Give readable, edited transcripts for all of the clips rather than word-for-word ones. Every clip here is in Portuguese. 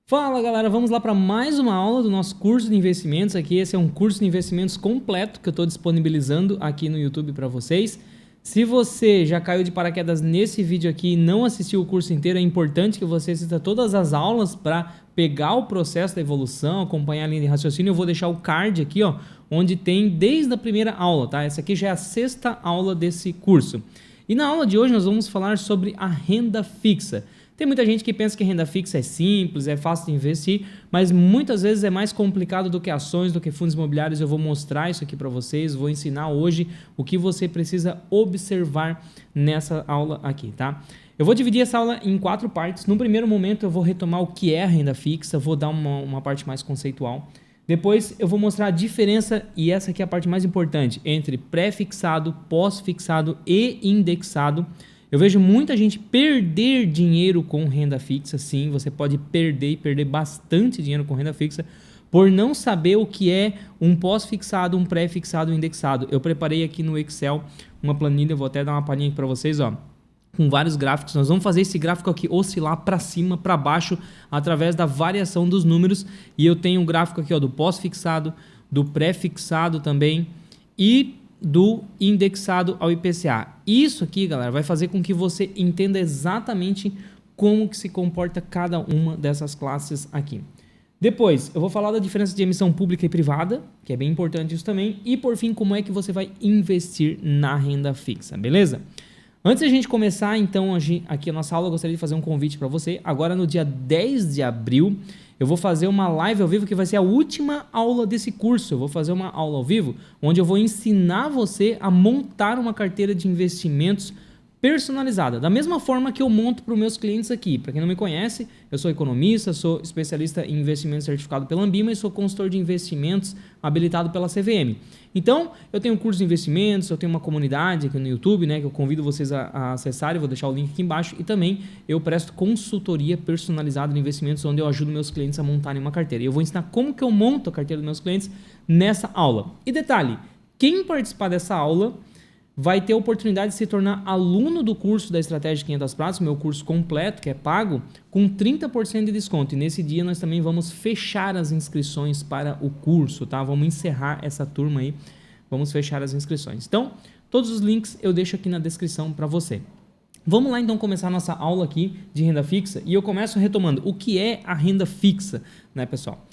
Fala galera, vamos lá para mais uma aula do nosso curso de investimentos aqui. Esse é um curso de investimentos completo que eu estou disponibilizando aqui no YouTube para vocês. Se você já caiu de paraquedas nesse vídeo aqui e não assistiu o curso inteiro, é importante que você assista todas as aulas para pegar o processo da evolução, acompanhar a linha de raciocínio. Eu vou deixar o card aqui, ó, onde tem desde a primeira aula, tá? Essa aqui já é a sexta aula desse curso. E na aula de hoje nós vamos falar sobre a renda fixa. Tem muita gente que pensa que renda fixa é simples, é fácil de investir, mas muitas vezes é mais complicado do que ações, do que fundos imobiliários. Eu vou mostrar isso aqui para vocês, vou ensinar hoje o que você precisa observar nessa aula aqui, tá? Eu vou dividir essa aula em 4 partes. No primeiro momento eu vou retomar o que é a renda fixa, vou dar uma parte mais conceitual. Depois eu vou mostrar a diferença, e essa aqui é a parte mais importante, entre pré-fixado, pós-fixado e indexado. Eu vejo muita gente perder dinheiro com renda fixa, sim, você pode perder e perder bastante dinheiro com renda fixa por não saber o que é um pós-fixado, um pré-fixado, um indexado. Eu preparei aqui no Excel uma planilha, vou até dar uma palhinha aqui para vocês, ó, com vários gráficos. Nós vamos fazer esse gráfico aqui oscilar para cima, para baixo, através da variação dos números. E eu tenho um gráfico aqui, ó, do pós-fixado, do pré-fixado também e do indexado ao IPCA. Isso aqui, galera, vai fazer com que você entenda exatamente como que se comporta cada uma dessas classes aqui. Depois, eu vou falar da diferença de emissão pública e privada, que é bem importante isso também. E, por fim, como é que você vai investir na renda fixa, beleza? Antes de a gente começar, então, aqui a nossa aula, eu gostaria de fazer um convite para você. Agora, no dia 10 de abril, eu vou fazer uma live ao vivo que vai ser a última aula desse curso. Eu vou fazer uma aula ao vivo onde eu vou ensinar você a montar uma carteira de investimentos personalizada, da mesma forma que eu monto para os meus clientes aqui. Para quem não me conhece, eu sou economista, sou especialista em investimentos certificado pela Ambima e sou consultor de investimentos habilitado pela CVM. Então, eu tenho um curso de investimentos, eu tenho uma comunidade aqui no YouTube, né, que eu convido vocês a acessarem, vou deixar o link aqui embaixo, e também eu presto consultoria personalizada de investimentos, onde eu ajudo meus clientes a montarem uma carteira. E eu vou ensinar como que eu monto a carteira dos meus clientes nessa aula. E detalhe, quem participar dessa aula vai ter a oportunidade de se tornar aluno do curso da Estratégia 500 Pratos, meu curso completo, que é pago, com 30% de desconto. E nesse dia nós também vamos fechar as inscrições para o curso, tá? Vamos encerrar essa turma aí, vamos fechar as inscrições. Então, todos os links eu deixo aqui na descrição para você. Vamos lá então começar a nossa aula aqui de renda fixa, e eu começo retomando o que é a renda fixa, né, pessoal?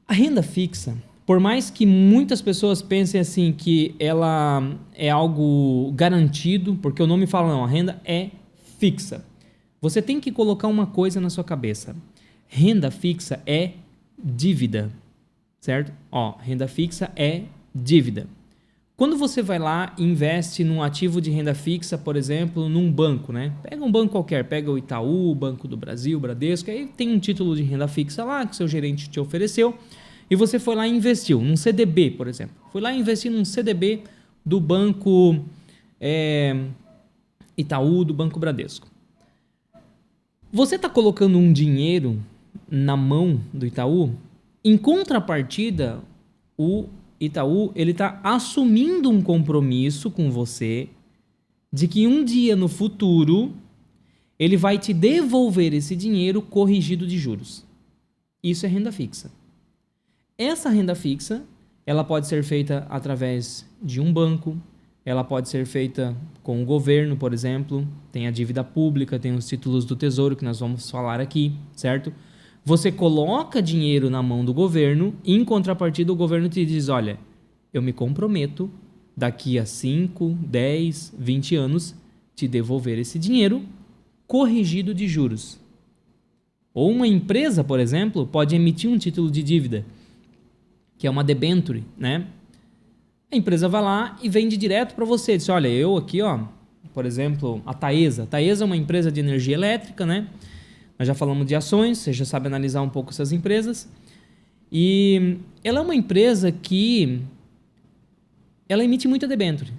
A renda fixa, por mais que muitas pessoas pensem assim que ela é algo garantido, porque o nome fala não, a renda é fixa. Você tem que colocar uma coisa na sua cabeça. Renda fixa é dívida, certo? Ó, renda fixa é dívida. Quando você vai lá e investe num ativo de renda fixa, por exemplo, num banco, né? Pega um banco qualquer, pega o Itaú, Banco do Brasil, Bradesco, aí tem um título de renda fixa lá que seu gerente te ofereceu. E você foi lá e investiu num CDB, por exemplo. Foi lá e investiu num CDB do Banco Itaú, do Banco Bradesco. Você está colocando um dinheiro na mão do Itaú, em contrapartida, o Itaú está assumindo um compromisso com você de que um dia no futuro ele vai te devolver esse dinheiro corrigido de juros. Isso é renda fixa. Essa renda fixa, ela pode ser feita através de um banco, ela pode ser feita com o governo, por exemplo, tem a dívida pública, tem os títulos do Tesouro que nós vamos falar aqui, certo? Você coloca dinheiro na mão do governo e, em contrapartida, o governo te diz, olha, eu me comprometo daqui a 5, 10, 20 anos te devolver esse dinheiro corrigido de juros. Ou uma empresa, por exemplo, pode emitir um título de dívida, que é uma debenture, né? A empresa vai lá e vende direto para você. Diz, olha, eu aqui, ó, por exemplo, a Taesa. A Taesa é uma empresa de energia elétrica, né? Nós já falamos de ações, você já sabe analisar um pouco essas empresas. E ela é uma empresa que ela emite muita debenture.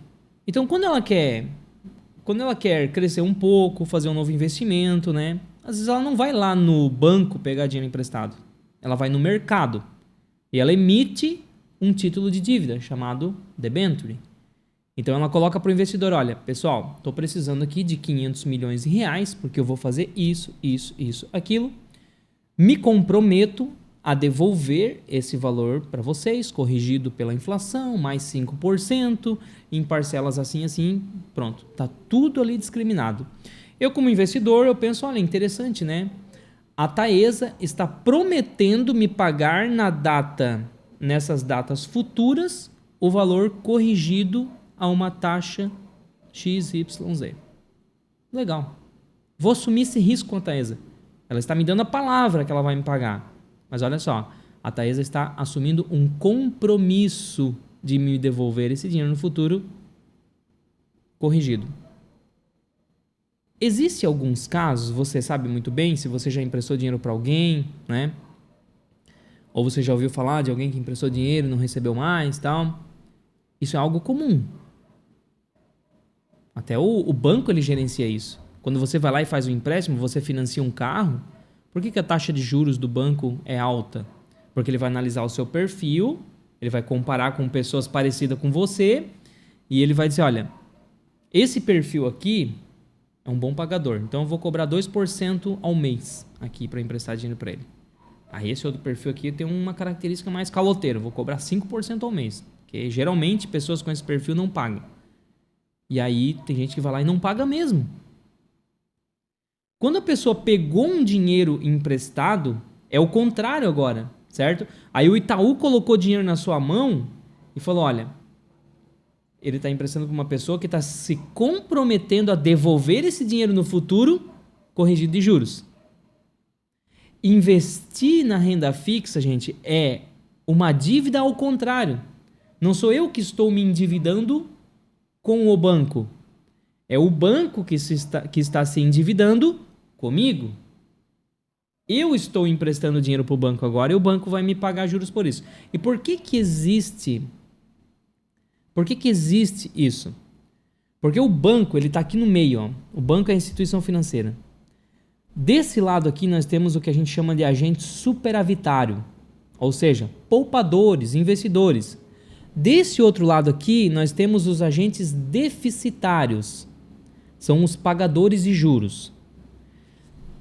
Então, quando ela quer crescer um pouco, fazer um novo investimento, né? Às vezes ela não vai lá no banco pegar dinheiro emprestado. Ela vai no mercado. E ela emite um título de dívida chamado debenture. Então ela coloca para o investidor, olha, pessoal, estou precisando aqui de 500 milhões de reais, porque eu vou fazer isso, aquilo. Me comprometo a devolver esse valor para vocês, corrigido pela inflação, mais 5%, em parcelas assim, pronto. Tá tudo ali discriminado. Eu, como investidor, eu penso, olha, interessante, né? A Taesa está prometendo me pagar nessas datas futuras, o valor corrigido a uma taxa XYZ. Legal. Vou assumir esse risco com a Taesa. Ela está me dando a palavra que ela vai me pagar. Mas olha só, a Taesa está assumindo um compromisso de me devolver esse dinheiro no futuro corrigido. Existem alguns casos, você sabe muito bem, se você já emprestou dinheiro para alguém, né? Ou você já ouviu falar de alguém que emprestou dinheiro e não recebeu mais, tal. Isso é algo comum. Até o banco ele gerencia isso. Quando você vai lá e faz um empréstimo, você financia um carro, por que a taxa de juros do banco é alta? Porque ele vai analisar o seu perfil, ele vai comparar com pessoas parecidas com você e ele vai dizer, olha, esse perfil aqui é um bom pagador, então eu vou cobrar 2% ao mês aqui para emprestar dinheiro para ele. Aí esse outro perfil aqui tem uma característica mais caloteira, eu vou cobrar 5% ao mês, porque geralmente pessoas com esse perfil não pagam. E aí tem gente que vai lá e não paga mesmo. Quando a pessoa pegou um dinheiro emprestado, é o contrário agora, certo? Aí o Itaú colocou dinheiro na sua mão e falou, olha, ele está emprestando para uma pessoa que está se comprometendo a devolver esse dinheiro no futuro, corrigido de juros. Investir na renda fixa, gente, é uma dívida ao contrário. Não sou eu que estou me endividando com o banco. É o banco que está se endividando comigo. Eu estou emprestando dinheiro para o banco agora e o banco vai me pagar juros por isso. E por que existe isso? Porque o banco ele está aqui no meio. Ó. O banco é a instituição financeira. Desse lado aqui nós temos o que a gente chama de agente superavitário. Ou seja, poupadores, investidores. Desse outro lado aqui nós temos os agentes deficitários. São os pagadores de juros.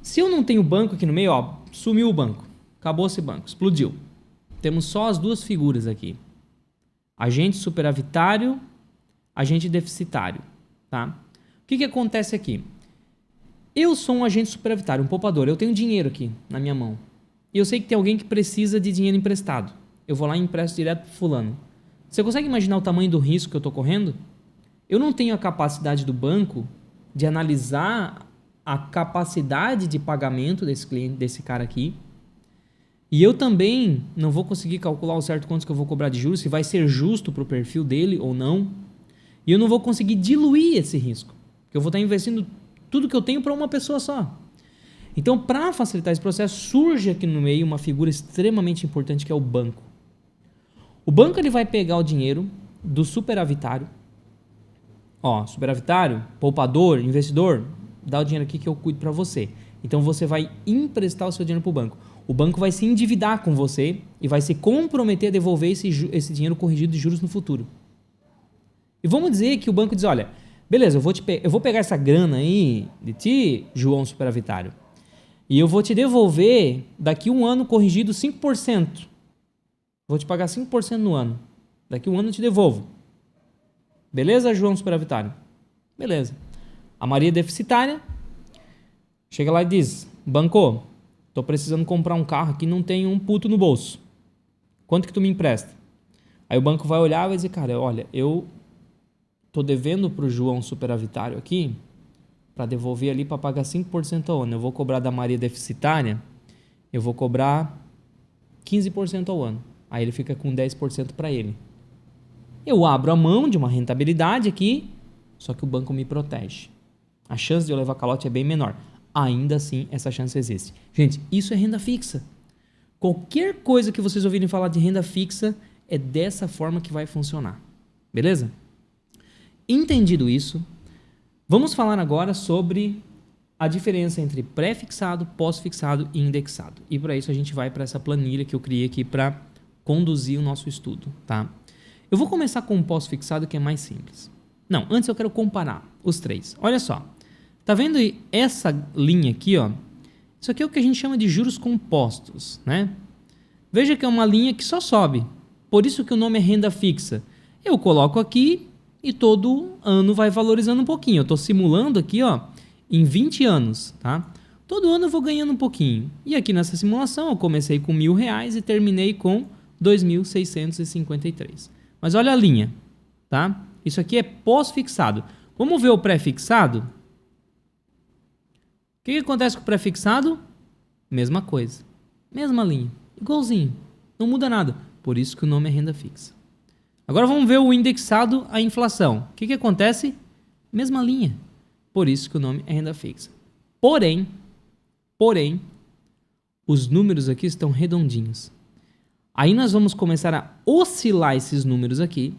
Se eu não tenho banco aqui no meio, ó, sumiu o banco. Acabou esse banco, explodiu. Temos só as duas figuras aqui. Agente superavitário, agente deficitário. Tá? O que acontece aqui? Eu sou um agente superavitário, um poupador. Eu tenho dinheiro aqui na minha mão. E eu sei que tem alguém que precisa de dinheiro emprestado. Eu vou lá e empresto direto para fulano. Você consegue imaginar o tamanho do risco que eu estou correndo? Eu não tenho a capacidade do banco de analisar a capacidade de pagamento desse cliente, desse cara aqui. E eu também não vou conseguir calcular o certo quanto que eu vou cobrar de juros, se vai ser justo para o perfil dele ou não. E eu não vou conseguir diluir esse risco, porque eu vou estar investindo tudo que eu tenho para uma pessoa só. Então, para facilitar esse processo, surge aqui no meio uma figura extremamente importante que é o banco. O banco ele vai pegar o dinheiro do superavitário. Ó, superavitário, poupador, investidor, dá o dinheiro aqui que eu cuido para você. Então você vai emprestar o seu dinheiro para o banco. O banco vai se endividar com você e vai se comprometer a devolver esse dinheiro corrigido de juros no futuro. E vamos dizer que o banco diz, olha, beleza, eu vou pegar essa grana aí de ti, João superavitário, e eu vou te devolver daqui um ano corrigido 5%. Vou te pagar 5% no ano. Daqui um ano eu te devolvo. Beleza, João superavitário? Beleza. A Maria deficitária chega lá e diz, banco, tô precisando comprar um carro aqui, não tenho um puto no bolso. Quanto que tu me empresta? Aí o banco vai olhar e vai dizer, cara, olha, eu tô devendo pro João superavitário aqui para devolver ali para pagar 5% ao ano. Eu vou cobrar da Maria deficitária, eu vou cobrar 15% ao ano. Aí ele fica com 10% para ele. Eu abro a mão de uma rentabilidade aqui, só que o banco me protege. A chance de eu levar calote é bem menor. Ainda assim, essa chance existe. Gente, isso é renda fixa. Qualquer coisa que vocês ouvirem falar de renda fixa é dessa forma que vai funcionar. Beleza? Entendido isso, vamos falar agora sobre a diferença entre pré-fixado, pós-fixado e indexado. E para isso a gente vai para essa planilha que eu criei aqui para conduzir o nosso estudo, tá? Eu vou começar com o pós-fixado, que é mais simples. Não, antes eu quero comparar os três. Olha só. Tá vendo essa linha aqui, ó? Isso aqui é o que a gente chama de juros compostos, né? Veja que é uma linha que só sobe. Por isso que o nome é renda fixa. Eu coloco aqui e todo ano vai valorizando um pouquinho. Eu estou simulando aqui, ó, em 20 anos, tá? Todo ano eu vou ganhando um pouquinho. E aqui nessa simulação eu comecei com R$1.000 e terminei com 2.653. Mas olha a linha, tá? Isso aqui é pós-fixado. Vamos ver o pré-fixado? O que acontece com o pré-fixado? Mesma coisa. Mesma linha. Igualzinho. Não muda nada. Por isso que o nome é renda fixa. Agora vamos ver o indexado à inflação. O que acontece? Mesma linha. Por isso que o nome é renda fixa. Porém, os números aqui estão redondinhos. Aí nós vamos começar a oscilar esses números aqui,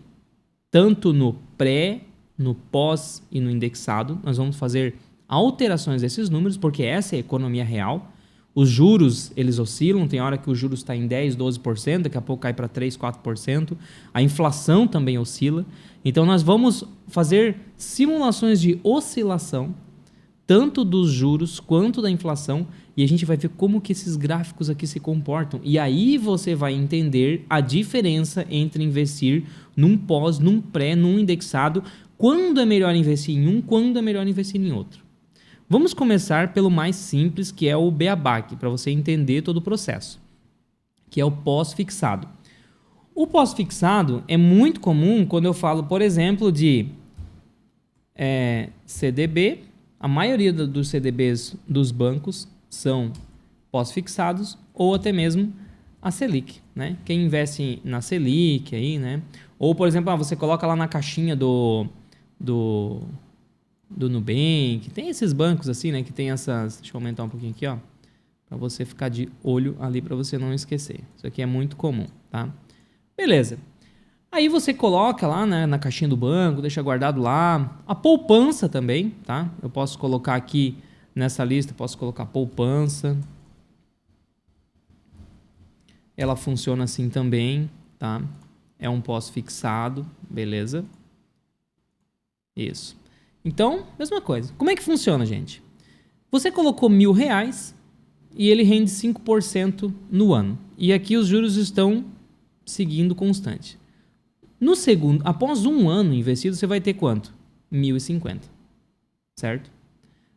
tanto no pré, no pós e no indexado. Nós vamos fazer alterações desses números, porque essa é a economia real. Os juros, eles oscilam, tem hora que o juros está em 10%, 12%, daqui a pouco cai para 3%, 4%. A inflação também oscila. Então nós vamos fazer simulações de oscilação, tanto dos juros quanto da inflação, e a gente vai ver como que esses gráficos aqui se comportam. E aí você vai entender a diferença entre investir num pós, num pré, num indexado, quando é melhor investir em um, quando é melhor investir em outro. Vamos começar pelo mais simples, que é o beabá, para você entender todo o processo, que é o pós-fixado. O pós-fixado é muito comum quando eu falo, por exemplo, de CDB. A maioria dos CDBs dos bancos são pós-fixados, ou até mesmo a Selic, né? Quem investe na Selic aí, né? Ou, por exemplo, você coloca lá na caixinha do Nubank, tem esses bancos assim, né, que tem essas, deixa eu aumentar um pouquinho aqui, ó, para você ficar de olho ali, para você não esquecer. Isso aqui é muito comum, tá? Beleza. Aí você coloca lá, né, na caixinha do banco, deixa guardado lá. A poupança também, tá? Eu posso colocar aqui nessa lista, posso colocar poupança. Ela funciona assim também, tá? É um pós-fixado, beleza? Isso. Então, mesma coisa. Como é que funciona, gente? Você colocou R$1.000 e ele rende 5% no ano. E aqui os juros estão seguindo constante. No segundo, após um ano investido, você vai ter quanto? 1.050. Certo?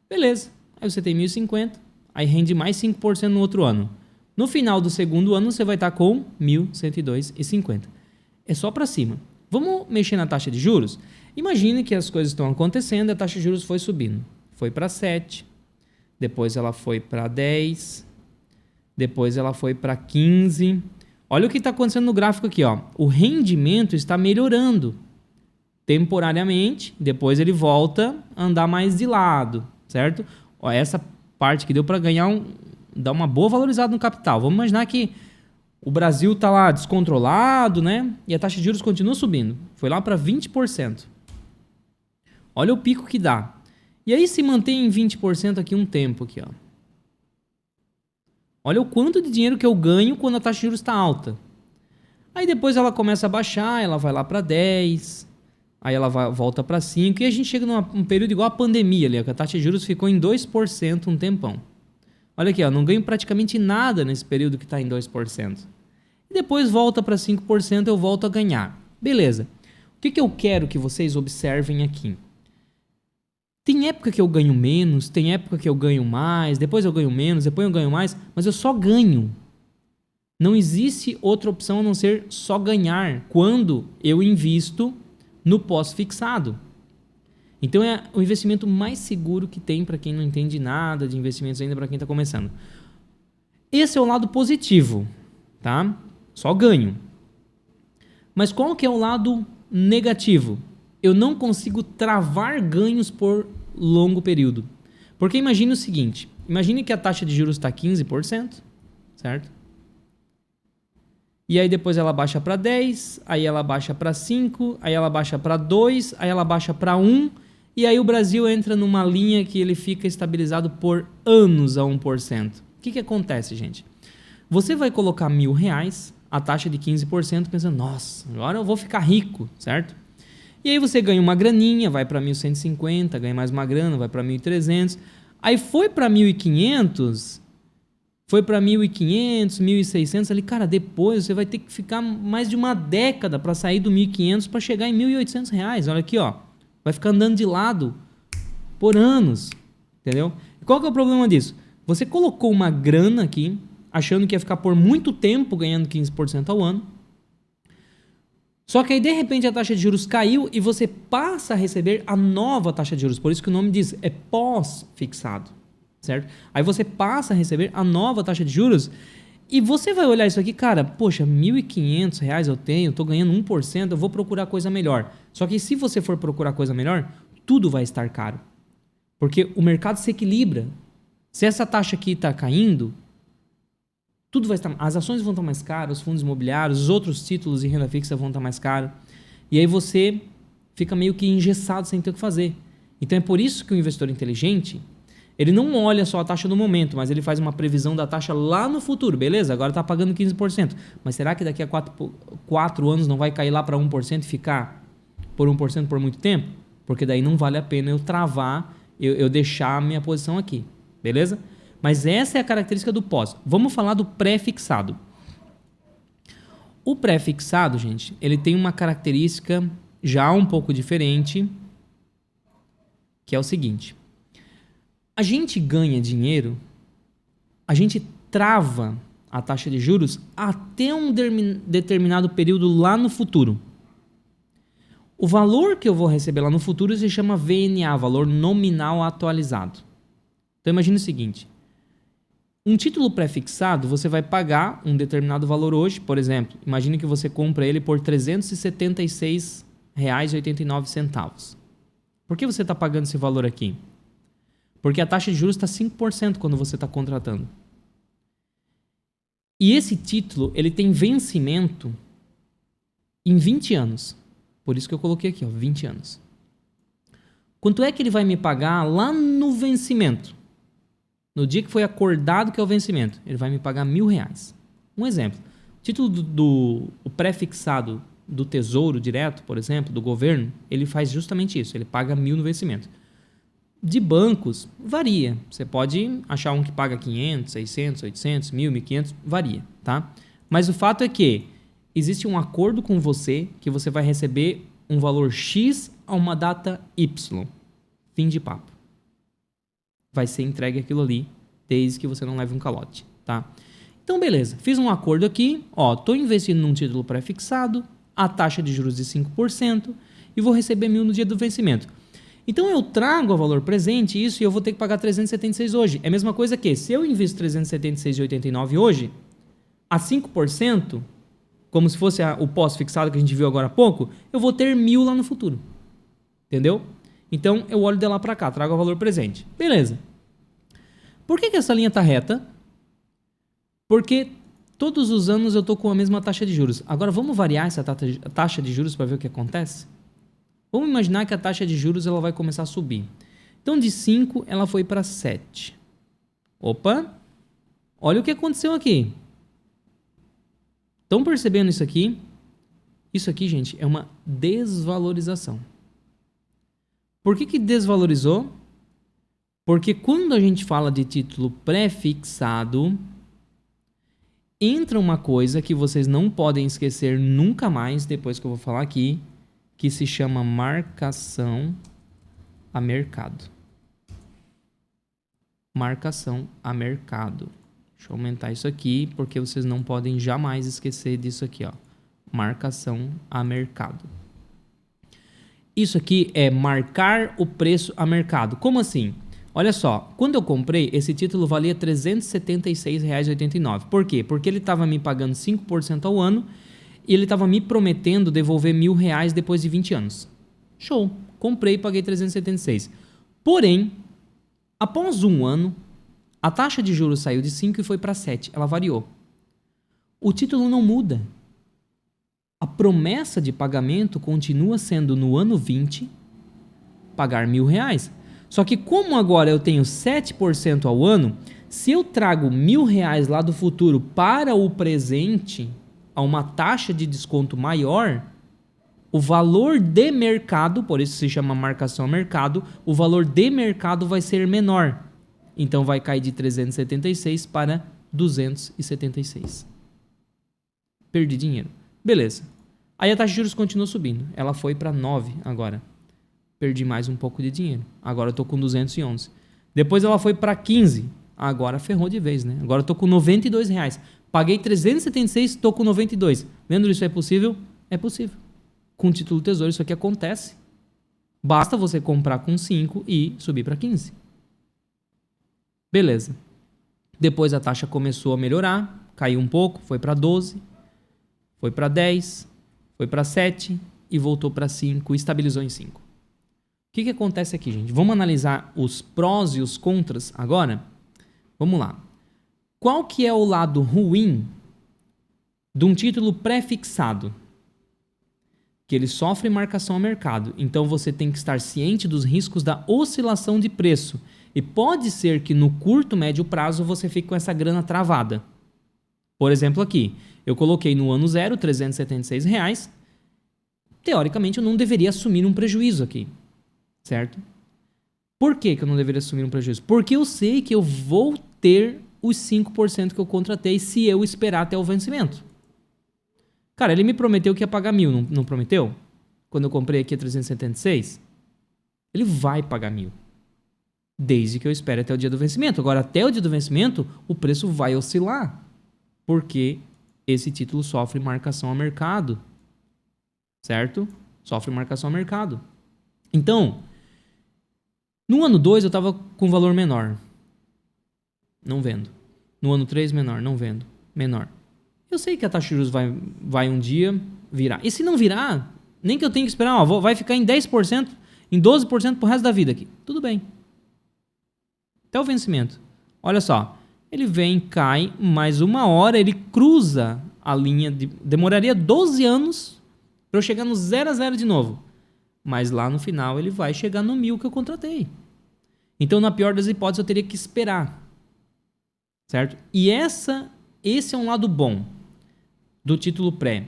Beleza. Aí você tem 1.050, aí rende mais 5% no outro ano. No final do segundo ano, você vai estar com 1.102,50. É só para cima. Vamos mexer na taxa de juros? Imagine que as coisas estão acontecendo, a taxa de juros foi subindo. Foi para 7, depois ela foi para 10, depois ela foi para 15. Olha o que está acontecendo no gráfico aqui, ó. O rendimento está melhorando temporariamente, depois ele volta a andar mais de lado, certo? Ó, essa parte que deu para ganhar dar uma boa valorizada no capital. Vamos imaginar que o Brasil está lá descontrolado, né? E a taxa de juros continua subindo. Foi lá para 20%. Olha o pico que dá. E aí se mantém em 20% aqui um tempo aqui, ó. Olha o quanto de dinheiro que eu ganho quando a taxa de juros está alta. Aí depois ela começa a baixar, ela vai lá para 10, aí ela volta para 5 e a gente chega num período igual a pandemia ali, ó, que a taxa de juros ficou em 2% um tempão. Olha aqui, ó, não ganho praticamente nada nesse período que está em 2%. E depois volta para 5%, eu volto a ganhar. Beleza. O que eu quero que vocês observem aqui? Tem época que eu ganho menos, tem época que eu ganho mais, depois eu ganho menos, depois eu ganho mais, mas eu só ganho. Não existe outra opção a não ser só ganhar quando eu invisto no pós-fixado. Então é o investimento mais seguro que tem para quem não entende nada de investimentos ainda, para quem está começando. Esse é o lado positivo, tá? Só ganho. Mas qual que é o lado negativo? Eu não consigo travar ganhos por longo período. Porque imagine o seguinte, imagine que a taxa de juros está 15%, certo? E aí depois ela baixa para 10, aí ela baixa para 5, aí ela baixa para 2, aí ela baixa para 1, e aí o Brasil entra numa linha que ele fica estabilizado por anos a 1%. O que acontece, gente? Você vai colocar R$1.000, a taxa de 15%, pensando, nossa, agora eu vou ficar rico, certo? E aí você ganha uma graninha, vai para 1.150, ganha mais uma grana, vai para 1.300. Aí foi para 1.500, foi para 1.500, 1.600 ali, cara, depois você vai ter que ficar mais de uma década para sair do 1.500 para chegar em 1.800 reais. Olha aqui, ó, vai ficar andando de lado por anos, entendeu? E qual que é o problema disso? Você colocou uma grana aqui, achando que ia ficar por muito tempo ganhando 15% ao ano, só que aí de repente a taxa de juros caiu e você passa a receber a nova taxa de juros, por isso que o nome diz, é pós-fixado. Certo? Aí você passa a receber a nova taxa de juros e você vai olhar isso aqui, cara, poxa, R$1.500 eu tenho, tô ganhando 1%, eu vou procurar coisa melhor. Só que se você for procurar coisa melhor, tudo vai estar caro. Porque o mercado se equilibra. Se essa taxa aqui está caindo, tudo vai estar, as ações vão estar mais caras, os fundos imobiliários, os outros títulos e renda fixa vão estar mais caros. E aí você fica meio que engessado sem ter o que fazer. Então é por isso que o investidor inteligente, ele não olha só a taxa no momento, mas ele faz uma previsão da taxa lá no futuro. Beleza, agora está pagando 15%. Mas será que daqui a 4 anos não vai cair lá para 1% e ficar por 1% por muito tempo? Porque daí não vale a pena eu travar, eu deixar a minha posição aqui. Beleza? Mas essa é a característica do pós. Vamos falar do pré-fixado. O pré-fixado, gente, ele tem uma característica já um pouco diferente, que é o seguinte. A gente ganha dinheiro, a gente trava a taxa de juros até um determinado período lá no futuro. O valor que eu vou receber lá no futuro se chama VNA, valor nominal atualizado. Então imagine o seguinte, um título pré-fixado você vai pagar um determinado valor hoje, por exemplo, imagine que você compra ele por R$ 376,89. Por que você está pagando esse valor aqui? Porque a taxa de juros está 5% quando você está contratando. E esse título, ele tem vencimento em 20 anos. Por isso que eu coloquei aqui, ó, 20 anos. Quanto é que ele vai me pagar lá no vencimento? No dia que foi acordado que é o vencimento, ele vai me pagar R$1.000. Um exemplo. O título do pré-fixado do Tesouro Direto, por exemplo, do governo, ele faz justamente isso. Ele paga 1.000 no vencimento. De bancos, varia. Você pode achar um que paga 500, 600, 800, 1.000, 1.500, varia, tá? Mas o fato é que existe um acordo com você que você vai receber um valor X a uma data Y. Fim de papo. Vai ser entregue aquilo ali, desde que você não leve um calote, tá? Então, beleza. Fiz um acordo aqui, ó, tô investindo num título pré-fixado, a taxa de juros de 5% e vou receber 1.000 no dia do vencimento. Então eu trago a valor presente isso e eu vou ter que pagar 376 hoje. É a mesma coisa que se eu invisto 376,89 hoje, a 5%, como se fosse o pós-fixado que a gente viu agora há pouco, eu vou ter 1.000 lá no futuro. Entendeu? Então eu olho de lá para cá, trago o valor presente. Beleza. Por que essa linha está reta? Porque todos os anos eu estou com a mesma taxa de juros. Agora vamos variar essa taxa de juros para ver o que acontece? Vamos imaginar que a taxa de juros ela vai começar a subir. Então, de 5, ela foi para 7. Opa! Olha o que aconteceu aqui. Estão percebendo isso aqui? Isso aqui, gente, é uma desvalorização. Por que desvalorizou? Porque quando a gente fala de título pré-fixado, entra uma coisa que vocês não podem esquecer nunca mais, depois que eu vou falar aqui, que se chama marcação a mercado. Marcação a mercado. Deixa eu aumentar isso aqui, porque vocês não podem jamais esquecer disso aqui, ó. Marcação a mercado. Isso aqui é marcar o preço a mercado. Como assim? Olha só, quando eu comprei, esse título valia R$ 376,89. Por quê? Porque ele estava me pagando 5% ao ano e ele estava me prometendo devolver R$1.000 depois de 20 anos. Show! Comprei e paguei 376. Porém, após um ano, a taxa de juros saiu de 5 e foi para 7. Ela variou. O título não muda. A promessa de pagamento continua sendo no ano 20, pagar R$1.000. Só que como agora eu tenho 7% ao ano, se eu trago R$1.000 lá do futuro para o presente, a uma taxa de desconto maior, o valor de mercado, por isso se chama marcação a mercado, o valor de mercado vai ser menor. Então vai cair de 376 para 276. Perdi dinheiro. Beleza. Aí a taxa de juros continuou subindo. Ela foi para 9 agora. Perdi mais um pouco de dinheiro. Agora eu tô com 211. Depois ela foi para 15. Agora ferrou de vez, né? Agora eu tô com R$92. Paguei 376, tô com 92. Vendo isso é possível? É possível. Com título tesouro isso aqui acontece. Basta você comprar com 5 e subir para 15. Beleza. Depois a taxa começou a melhorar, caiu um pouco, foi para 12, foi para 10, foi para 7 e voltou para 5 e estabilizou em 5. O que acontece aqui, gente? Vamos analisar os prós e os contras agora? Vamos lá. Qual que é o lado ruim de um título pré-fixado? Que ele sofre marcação ao mercado. Então você tem que estar ciente dos riscos da oscilação de preço. E pode ser que no curto, médio prazo você fique com essa grana travada. Por exemplo aqui, eu coloquei no ano zero R$376. Teoricamente eu não deveria assumir um prejuízo aqui. Certo? Por que eu não deveria assumir um prejuízo? Porque eu sei que eu vou ter os 5% que eu contratei se eu esperar até o vencimento. Cara, ele me prometeu que ia pagar 1.000, não prometeu? Quando eu comprei aqui a 376? Ele vai pagar 1.000. Desde que eu espere até o dia do vencimento. Agora, até o dia do vencimento, o preço vai oscilar. Porque esse título sofre marcação ao mercado. Certo? Sofre marcação ao mercado. Então, no ano 2 eu estava com valor menor. Não vendo. No ano 3, menor. Não vendo. Menor. Eu sei que a taxa de juros vai um dia virar. E se não virar, nem que eu tenha que esperar, ó, vai ficar em 10%, em 12% pro resto da vida aqui. Tudo bem. Até o vencimento. Olha só. Ele vem, cai, mais uma hora, ele cruza a linha. Demoraria 12 anos para eu chegar no 0 a 0 de novo. Mas lá no final ele vai chegar no 1.000 que eu contratei. Então, na pior das hipóteses, eu teria que esperar. Certo? E esse é um lado bom do título pré.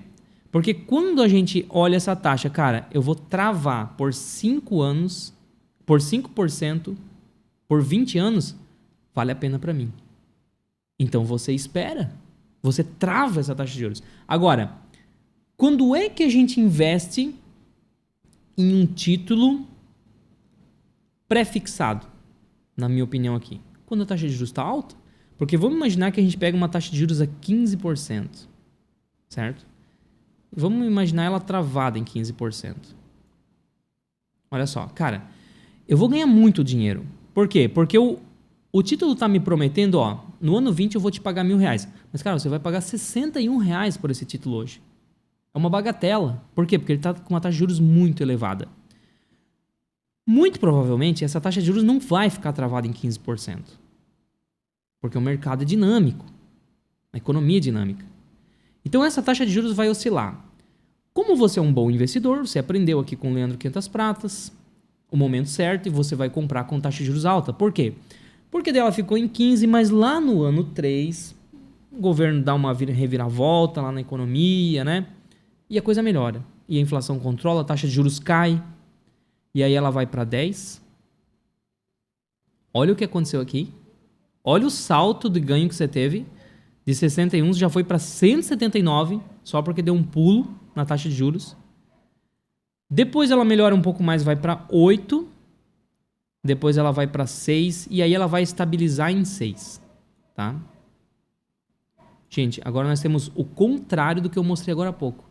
Porque quando a gente olha essa taxa, cara, eu vou travar por 5 anos, por 5%, por 20 anos, vale a pena para mim. Então você espera, você trava essa taxa de juros. Agora, quando é que a gente investe em um título pré-fixado? Na minha opinião aqui. Quando a taxa de juros está alta. Porque vamos imaginar que a gente pega uma taxa de juros a 15%. Certo? Vamos imaginar ela travada em 15%. Olha só, cara, eu vou ganhar muito dinheiro. Por quê? Porque o título está me prometendo, ó, no ano 20 eu vou te pagar R$1.000. Mas, cara, você vai pagar R$61 por esse título hoje. É uma bagatela. Por quê? Porque ele está com uma taxa de juros muito elevada. Muito provavelmente, essa taxa de juros não vai ficar travada em 15%. Porque o mercado é dinâmico. A economia é dinâmica. Então, essa taxa de juros vai oscilar. Como você é um bom investidor, você aprendeu aqui com o Leandro 500 Pratas, o momento certo, e você vai comprar com taxa de juros alta. Por quê? Porque dela ficou em 15, mas lá no ano 3, o governo dá uma reviravolta lá na economia, né? E a coisa melhora. E a inflação controla, a taxa de juros cai, e aí ela vai para 10. Olha o que aconteceu aqui. Olha o salto de ganho que você teve. De 61 já foi para 179, só porque deu um pulo na taxa de juros. Depois ela melhora um pouco mais, vai para 8. Depois ela vai para 6 e aí ela vai estabilizar em 6, tá? Gente, agora nós temos o contrário do que eu mostrei agora há pouco.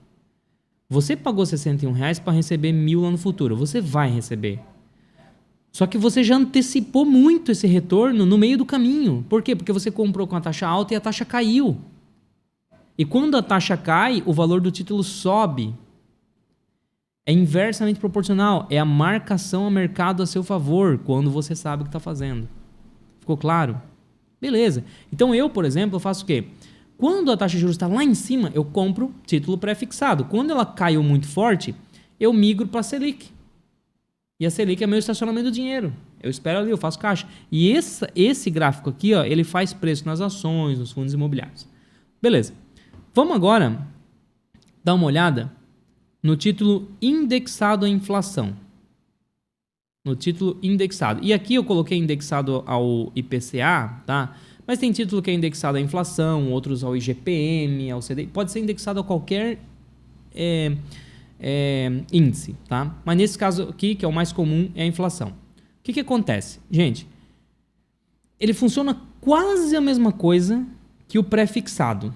Você pagou R$61 para receber 1.000 lá no futuro. Você vai receber. Só que você já antecipou muito esse retorno no meio do caminho. Por quê? Porque você comprou com a taxa alta e a taxa caiu. E quando a taxa cai, o valor do título sobe. É inversamente proporcional. É a marcação ao mercado a seu favor, quando você sabe o que está fazendo. Ficou claro? Beleza. Então eu, por exemplo, eu faço o quê? Quando a taxa de juros está lá em cima, eu compro título pré-fixado. Quando ela caiu muito forte, eu migro para a Selic. E a Selic é meu estacionamento do dinheiro. Eu espero ali, eu faço caixa. E esse gráfico aqui, ó, ele faz preço nas ações, nos fundos imobiliários. Beleza. Vamos agora dar uma olhada no título indexado à inflação. No título indexado. E aqui eu coloquei indexado ao IPCA, tá? Mas tem título que é indexado à inflação, outros ao IGPM, ao CDI. Pode ser indexado a qualquer índice, tá? Mas nesse caso aqui, que é o mais comum, é a inflação. O que acontece? Gente, ele funciona quase a mesma coisa que o pré-fixado.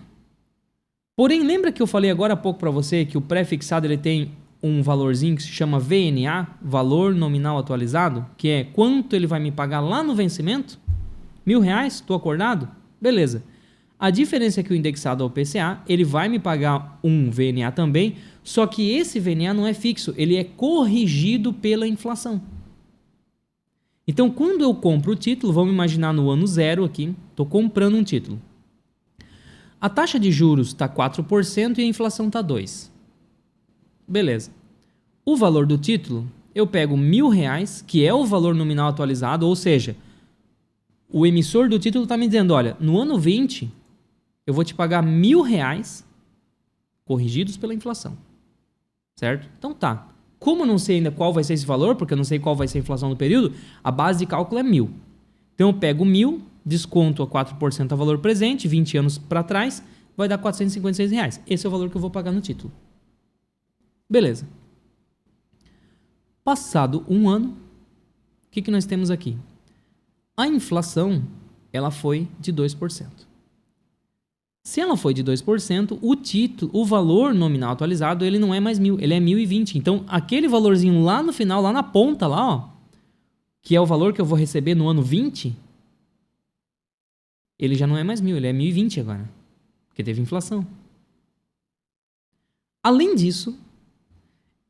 Porém, lembra que eu falei agora há pouco para você que o pré-fixado ele tem um valorzinho que se chama VNA, Valor Nominal Atualizado, que é quanto ele vai me pagar lá no vencimento? R$1.000? Estou acordado? Beleza. A diferença é que o indexado ao PCA, ele vai me pagar um VNA também, só que esse VNA não é fixo, ele é corrigido pela inflação. Então, quando eu compro o título, vamos imaginar no ano 0 aqui, estou comprando um título. A taxa de juros está 4% e a inflação está 2%. Beleza. O valor do título, eu pego R$1.000, que é o valor nominal atualizado, ou seja, o emissor do título está me dizendo, olha, no ano 20, eu vou te pagar R$1.000 corrigidos pela inflação. Certo? Então tá. Como eu não sei ainda qual vai ser esse valor, porque eu não sei qual vai ser a inflação no período, a base de cálculo é 1.000. Então eu pego 1.000, desconto a 4% a valor presente, 20 anos para trás, vai dar R$456. Esse é o valor que eu vou pagar no título. Beleza. Passado um ano, o que nós temos aqui? A inflação, ela foi de 2%. Se ela foi de 2%, o título, o valor nominal atualizado, ele não é mais 1.000, ele é 1.020. Então, aquele valorzinho lá no final, lá na ponta, lá, ó, que é o valor que eu vou receber no ano 20, ele já não é mais 1.000, ele é 1.020 agora, porque teve inflação. Além disso,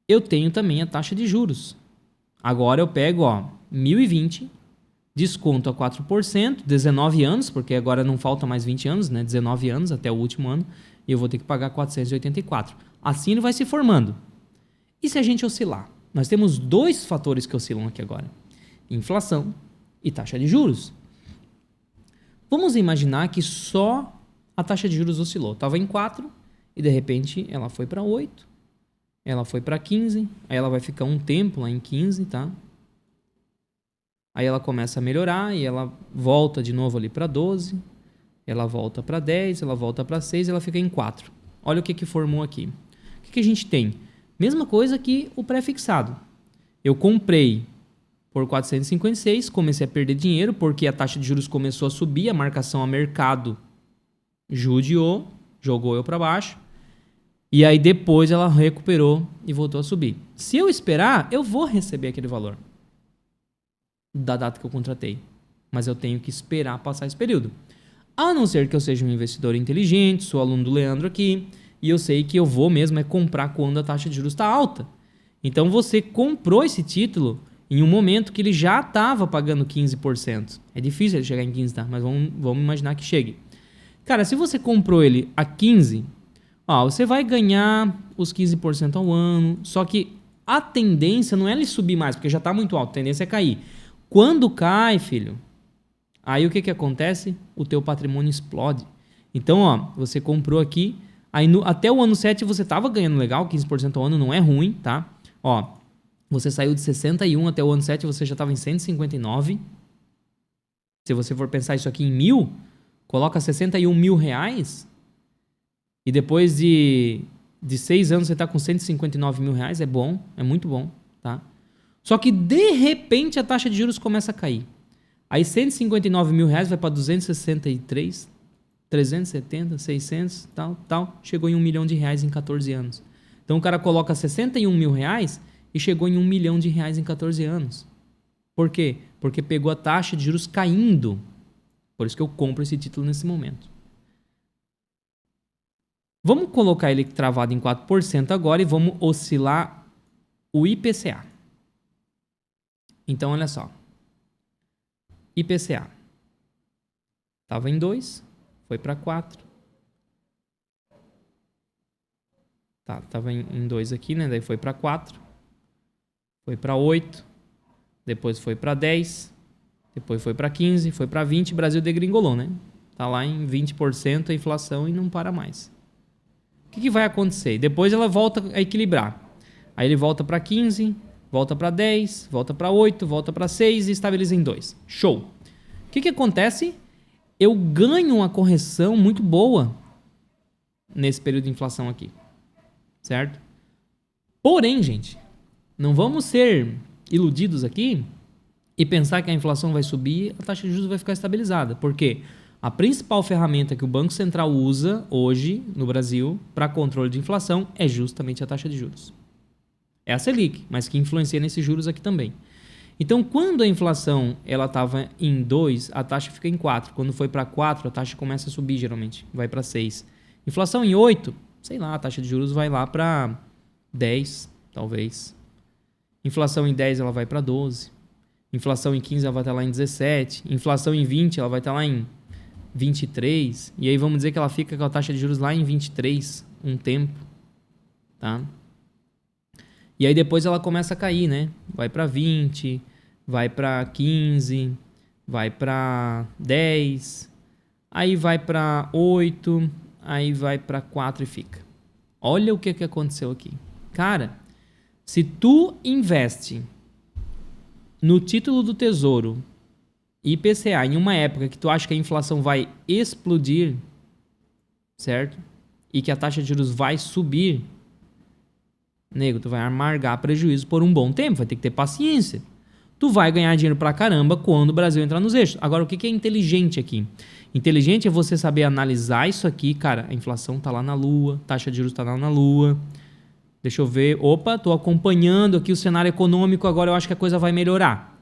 eu tenho também a taxa de juros. Agora eu pego, ó, 1.020, desconto a 4%, 19 anos, porque agora não falta mais 20 anos, né? 19 anos até o último ano, e eu vou ter que pagar 484. Assim ele vai se formando. E se a gente oscilar? Nós temos dois fatores que oscilam aqui agora: inflação e taxa de juros. Vamos imaginar que só a taxa de juros oscilou. Estava em 4 e de repente ela foi para 8. Ela foi para 15, aí ela vai ficar um tempo lá em 15, tá? Aí ela começa a melhorar e ela volta de novo ali para 12, ela volta para 10, ela volta para 6 e ela fica em 4. Olha o que formou aqui. O que a gente tem? Mesma coisa que o pré-fixado. Eu comprei por 456, comecei a perder dinheiro porque a taxa de juros começou a subir, a marcação a mercado judiou, jogou eu para baixo. E aí depois ela recuperou e voltou a subir. Se eu esperar, eu vou receber aquele valor da data que eu contratei. Mas eu tenho que esperar passar esse período. A não ser que eu seja um investidor inteligente, sou aluno do Leandro aqui, e eu sei que eu vou mesmo comprar quando a taxa de juros está alta. Então você comprou esse título em um momento que ele já estava pagando 15%. É difícil ele chegar em 15%, tá? Mas vamos imaginar que chegue. Cara, se você comprou ele a 15%, você vai ganhar os 15% ao ano, só que a tendência não é ele subir mais, porque já está muito alto, a tendência é cair. Quando cai, filho, aí o que acontece? O teu patrimônio explode. Então, você comprou aqui, aí até o ano 7 você estava ganhando legal, 15% ao ano não é ruim, tá? Você saiu de 61 até o ano 7, você já estava em 159. Se você for pensar isso aqui em 1.000, coloca 61 mil reais. E depois de 6 anos você está com 159 mil reais, é bom, é muito bom, tá? Só que de repente a taxa de juros começa a cair. Aí 159 mil reais vai para 263, 370, 600, tal. Chegou em R$1 milhão em 14 anos. Então o cara coloca 61 mil reais e chegou em R$1 milhão em 14 anos. Por quê? Porque pegou a taxa de juros caindo. Por isso que eu compro esse título nesse momento. Vamos colocar ele travado em 4% agora e vamos oscilar o IPCA. Então, olha só. IPCA. Estava em 2, foi para 4. Tá, estava em 2 aqui, né? Daí foi para 4. Foi para 8. Depois foi para 10. Depois foi para 15. Foi para 20. Brasil degringolou, né? Tá lá em 20% a inflação e não para mais. O que vai acontecer? Depois ela volta a equilibrar. Aí ele volta para 15, volta para 10, volta para 8, volta para 6 e estabiliza em 2. Show! O que acontece? eu ganho uma correção muito boa nesse período de inflação aqui, certo? Porém, gente, não vamos ser iludidos aqui e pensar que a inflação vai subir, a taxa de juros vai ficar estabilizada. Por quê? A principal ferramenta que o Banco Central usa hoje no Brasil para controle de inflação é justamente a taxa de juros. É a Selic, mas que influencia nesses juros aqui também. Então, quando a inflação ela estava em 2, a taxa fica em 4. Quando foi para 4, a taxa começa a subir geralmente, vai para 6. Inflação em 8, sei lá, a taxa de juros vai lá para 10, talvez. Inflação em 10, ela vai para 12. Inflação em 15, ela vai estar lá em 17. Inflação em 20, ela vai estar lá em 23. E aí vamos dizer que ela fica com a taxa de juros lá em 23 um tempo, tá? E aí depois ela começa a cair, né? Vai para 20, vai para 15, vai para 10, aí vai para 8, aí vai para 4 e fica. Olha o que aconteceu aqui. Cara, se tu investe no título do Tesouro IPCA em uma época que tu acha que a inflação vai explodir, certo? E que a taxa de juros vai subir, nego, tu vai amargar prejuízo por um bom tempo, vai ter que ter paciência. Tu vai ganhar dinheiro pra caramba quando o Brasil entrar nos eixos. Agora, o que é inteligente aqui? Inteligente é você saber analisar isso aqui, cara, a inflação tá lá na lua, taxa de juros tá lá na lua. Deixa eu ver, opa, tô acompanhando aqui o cenário econômico, agora eu acho que a coisa vai melhorar.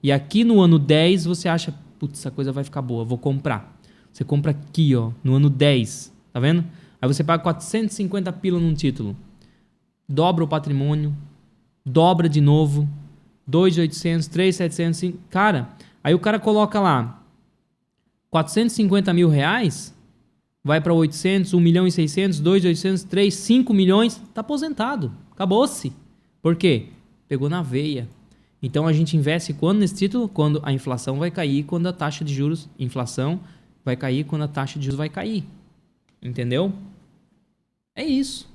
E aqui no ano 10 você acha, putz, essa coisa vai ficar boa, vou comprar. Você compra aqui, ó, no ano 10, tá vendo? Aí você paga 450 pila num título. Dobra o patrimônio, dobra de novo, 2.800, 3.700, 5... Cara, aí o cara coloca lá 450 mil reais, vai para 800, 1 milhão e 600, 2.800, 3, 5 milhões, tá aposentado, acabou-se. Por quê? Pegou na veia. Então a gente investe quando nesse título? Quando a inflação vai cair, quando a taxa de juros, inflação vai cair, quando a taxa de juros vai cair. Entendeu? É isso.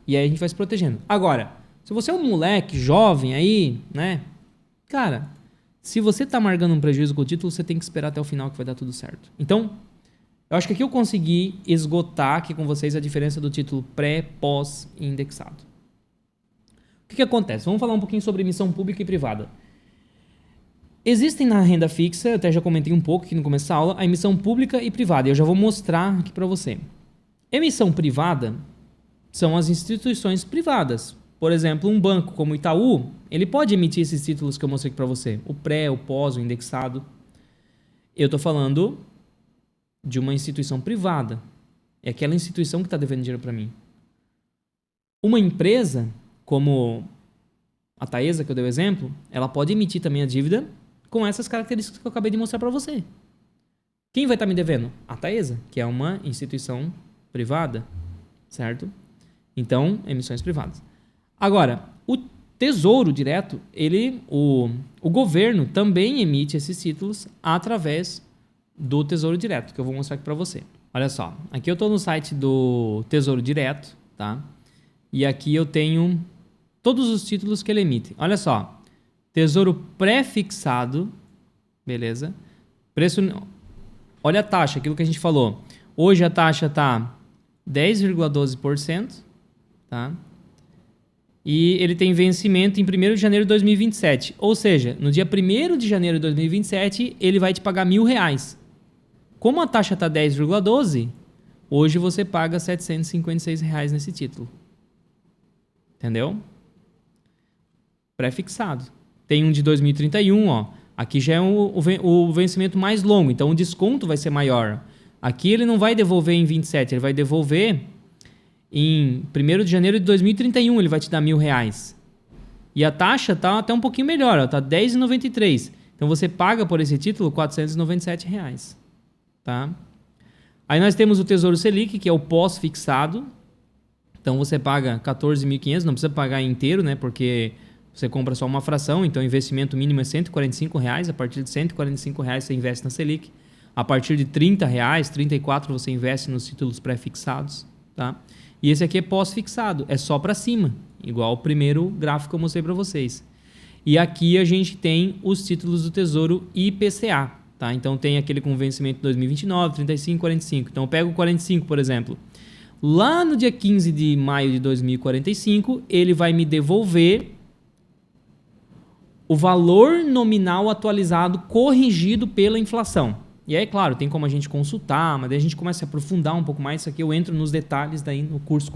E aí a gente vai se protegendo. Agora, se você é um moleque jovem aí, né? Cara, se você tá amargando um prejuízo com o título, você tem que esperar até o final que vai dar tudo certo. Então, eu acho que aqui eu consegui esgotar aqui com vocês a diferença do título pré, pós e indexado. O que acontece? Vamos falar um pouquinho sobre emissão pública e privada. Existem na renda fixa, eu até já comentei um pouco aqui no começo da aula, a emissão pública e privada. E eu já vou mostrar aqui para você. Emissão privada são as instituições privadas. Por exemplo, um banco como o Itaú, ele pode emitir esses títulos que eu mostrei aqui para você. O pré, o pós, o indexado. Eu estou falando de uma instituição privada. É aquela instituição que está devendo dinheiro para mim. Uma empresa, como a Taesa, que eu dei o exemplo, ela pode emitir também a dívida com essas características que eu acabei de mostrar para você. Quem vai estar me devendo? A Taesa, que é uma instituição privada, certo? Então, emissões privadas. Agora, o Tesouro Direto, o governo também emite esses títulos através do Tesouro Direto, que eu vou mostrar aqui para você. Olha só, aqui eu estou no site do Tesouro Direto, tá? E aqui eu tenho todos os títulos que ele emite. Olha só, Tesouro pré-fixado, beleza? Preço, olha a taxa, aquilo que a gente falou. Hoje a taxa está 10,12%, tá? E ele tem vencimento em 1º de janeiro de 2027. Ou seja, no dia 1º de janeiro de 2027, ele vai te pagar R$1.000. Como a taxa está 10,12, hoje você paga R$756 nesse título. Entendeu? Pré-fixado. Tem um de 2031, ó. Aqui já é o vencimento mais longo, então o desconto vai ser maior. Aqui ele não vai devolver em 27, ele vai devolver em 1º de janeiro de 2031, ele vai te dar R$1.000. E a taxa tá até um pouquinho melhor, ó, tá R$10,93. Então você paga por esse título R$497, tá? Aí nós temos o Tesouro Selic, que é o pós-fixado. Então você paga 14.500, não precisa pagar inteiro, né? Porque você compra só uma fração, então o investimento mínimo é R$145. A partir de R$145 você investe na Selic. A partir de R$30, R$34 você investe nos títulos pré-fixados, tá? E esse aqui é pós-fixado, é só para cima, igual o primeiro gráfico que eu mostrei para vocês. E aqui a gente tem os títulos do Tesouro IPCA. tá? Então tem aquele com vencimento 2029, 35, 45. Então eu pego o 45, por exemplo. Lá no dia 15 de maio de 2045, ele vai me devolver o valor nominal atualizado corrigido pela inflação. E aí, claro, tem como a gente consultar, mas daí a gente começa a aprofundar um pouco mais. Isso aqui eu entro nos detalhes daí no curso,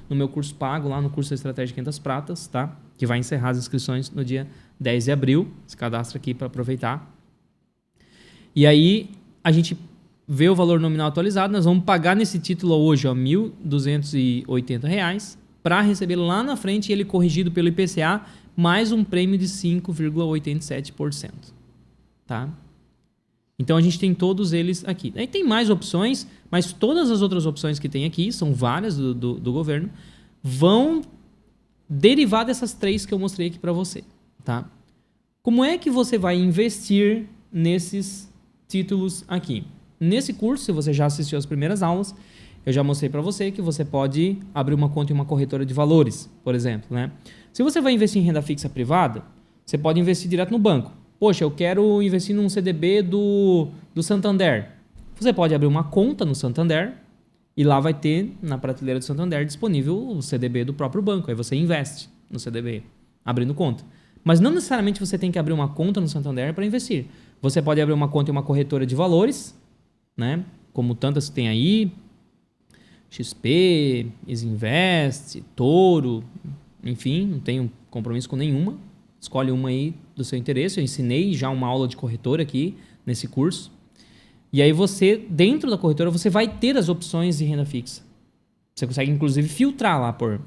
no meu curso pago, lá no curso da Estratégia 500 Pratas, tá? Que vai encerrar as inscrições no dia 10 de abril. Se cadastra aqui para aproveitar. E aí, a gente vê o valor nominal atualizado. Nós vamos pagar nesse título hoje, ó, R$ 1.280, para receber lá na frente ele corrigido pelo IPCA, mais um prêmio de 5,87%, tá? Então a gente tem todos eles aqui. Aí tem mais opções, mas todas as outras opções que tem aqui, são várias do governo, vão derivar dessas 3 que eu mostrei aqui para você, tá? Como é que você vai investir nesses títulos aqui? Nesse curso, se você já assistiu as primeiras aulas, eu já mostrei para você que você pode abrir uma conta em uma corretora de valores, por exemplo, né? Se você vai investir em renda fixa privada, você pode investir direto no banco. Poxa, eu quero investir num CDB do Santander. Você pode abrir uma conta no Santander e lá vai ter, na prateleira do Santander, disponível o CDB do próprio banco. Aí você investe no CDB, abrindo conta. Mas não necessariamente você tem que abrir uma conta no Santander para investir. Você pode abrir uma conta em uma corretora de valores, né? Como tantas tem aí, XP, Isinvest, Toro, enfim, não tenho compromisso com nenhuma. Escolhe uma aí do seu interesse. Eu ensinei já uma aula de corretora aqui nesse curso. E aí você, dentro da corretora, você vai ter as opções de renda fixa. Você consegue, inclusive, filtrar lá por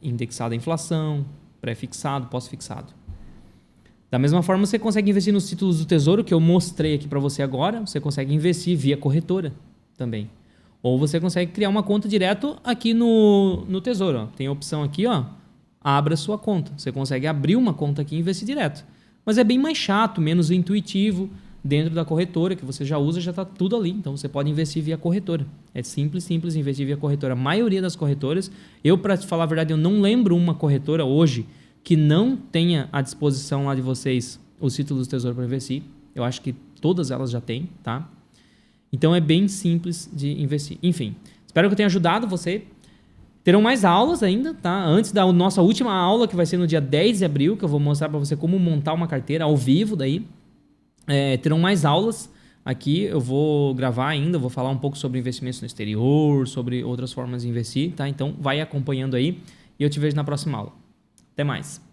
indexado à inflação, pré-fixado, pós-fixado. Da mesma forma, você consegue investir nos títulos do Tesouro, que eu mostrei aqui para você agora. Você consegue investir via corretora também. Ou você consegue criar uma conta direto aqui no Tesouro. Ó. Tem a opção aqui, ó. Abra sua conta. Você consegue abrir uma conta aqui e investir direto. Mas é bem mais chato, menos intuitivo. Dentro da corretora, que você já usa, já está tudo ali. Então, você pode investir via corretora. É simples investir via corretora. A maioria das corretoras, para te falar a verdade, eu não lembro uma corretora hoje que não tenha à disposição lá de vocês os títulos do Tesouro para investir. Eu acho que todas elas já têm, tá? Então, é bem simples de investir. Enfim, espero que eu tenha ajudado você. Terão mais aulas ainda, tá? Antes da nossa última aula, que vai ser no dia 10 de abril, que eu vou mostrar para você como montar uma carteira ao vivo daí. Terão mais aulas aqui, eu vou gravar ainda, vou falar um pouco sobre investimentos no exterior, sobre outras formas de investir, tá? Então, vai acompanhando aí e eu te vejo na próxima aula. Até mais!